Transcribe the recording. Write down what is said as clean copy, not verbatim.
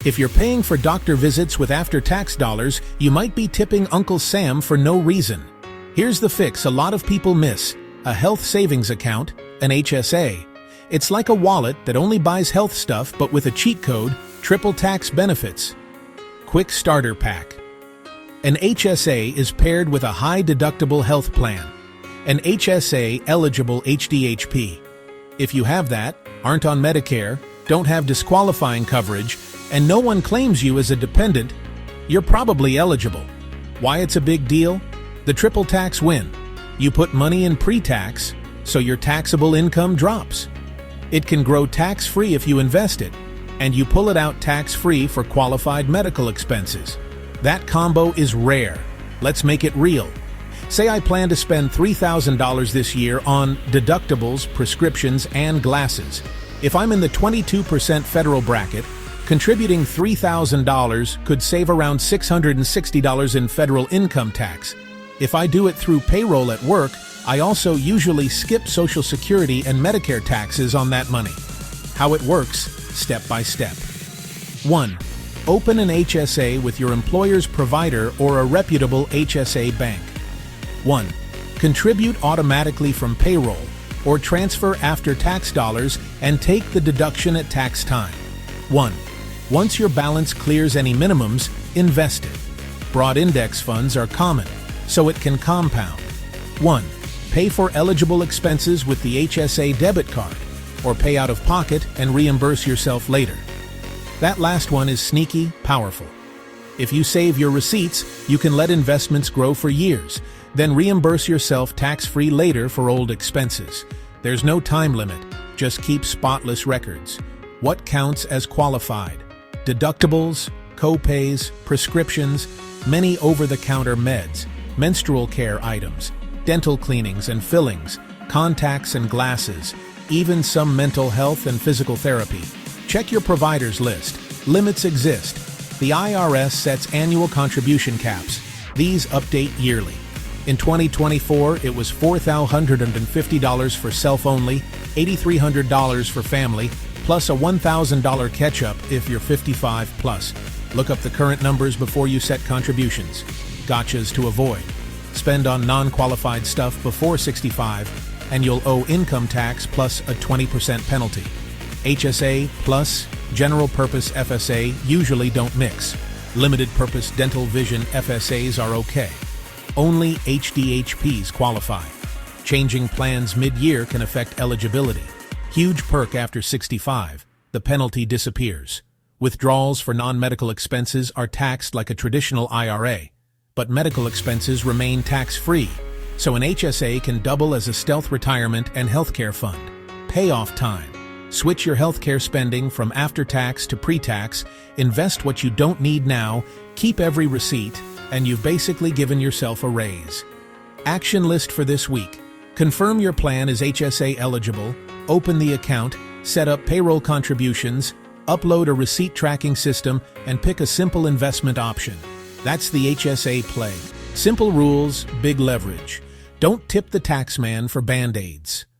If you're paying for doctor visits with after-tax dollars, you might be tipping Uncle Sam for no reason. Here's the fix a lot of people miss: a health savings account, an HSA. It's like a wallet that only buys health stuff but with a cheat code, triple tax benefits. Quick starter pack. An HSA is paired with a high-deductible health plan. An HSA-eligible HDHP. If you have that, aren't on Medicare, don't have disqualifying coverage, and no one claims you as a dependent, you're probably eligible. Why it's a big deal? The triple tax win. You put money in pre-tax, so your taxable income drops. It can grow tax-free if you invest it, and you pull it out tax-free for qualified medical expenses. That combo is rare. Let's make it real. Say I plan to spend $3,000 this year on deductibles, prescriptions, and glasses. If I'm in the 22% federal bracket, contributing $3,000 could save around $660 in federal income tax. If I do it through payroll at work, I also usually skip Social Security and Medicare taxes on that money. How it works, step by step. 1. Open an HSA with your employer's provider or a reputable HSA bank. 1. Contribute automatically from payroll or transfer after-tax dollars and take the deduction at tax time. 1. Once your balance clears any minimums, invest it. Broad index funds are common, so it can compound. 1. Pay for eligible expenses with the HSA debit card, or pay out of pocket and reimburse yourself later. That last one is sneaky, powerful. If you save your receipts, you can let investments grow for years, then reimburse yourself tax-free later for old expenses. There's no time limit, just keep spotless records. What counts as qualified? Deductibles, co-pays, prescriptions, many over-the-counter meds, menstrual care items, dental cleanings and fillings, contacts and glasses, even some mental health and physical therapy. Check your provider's list. Limits exist. The IRS sets annual contribution caps. These update yearly. In 2024, it was $4,150 for self-only, $8,300 for family, plus a $1,000 catch-up if you're 55 plus. Look up the current numbers before you set contributions. Gotchas to avoid. Spend on non-qualified stuff before 65, and you'll owe income tax plus a 20% penalty. HSA plus general purpose FSA usually don't mix. Limited purpose dental vision FSAs are okay. Only HDHPs qualify. Changing plans mid-year can affect eligibility. Huge perk after 65. The penalty disappears. Withdrawals for non-medical expenses are taxed like a traditional IRA, but medical expenses remain tax-free, so an HSA can double as a stealth retirement and healthcare fund. Payoff time. Switch your healthcare spending from after-tax to pre-tax, invest what you don't need now, keep every receipt, and you've basically given yourself a raise. Action list for this week. Confirm your plan is HSA eligible, open the account, set up payroll contributions, upload a receipt tracking system, and pick a simple investment option. That's the HSA play. Simple rules, big leverage. Don't tip the taxman for Band-Aids.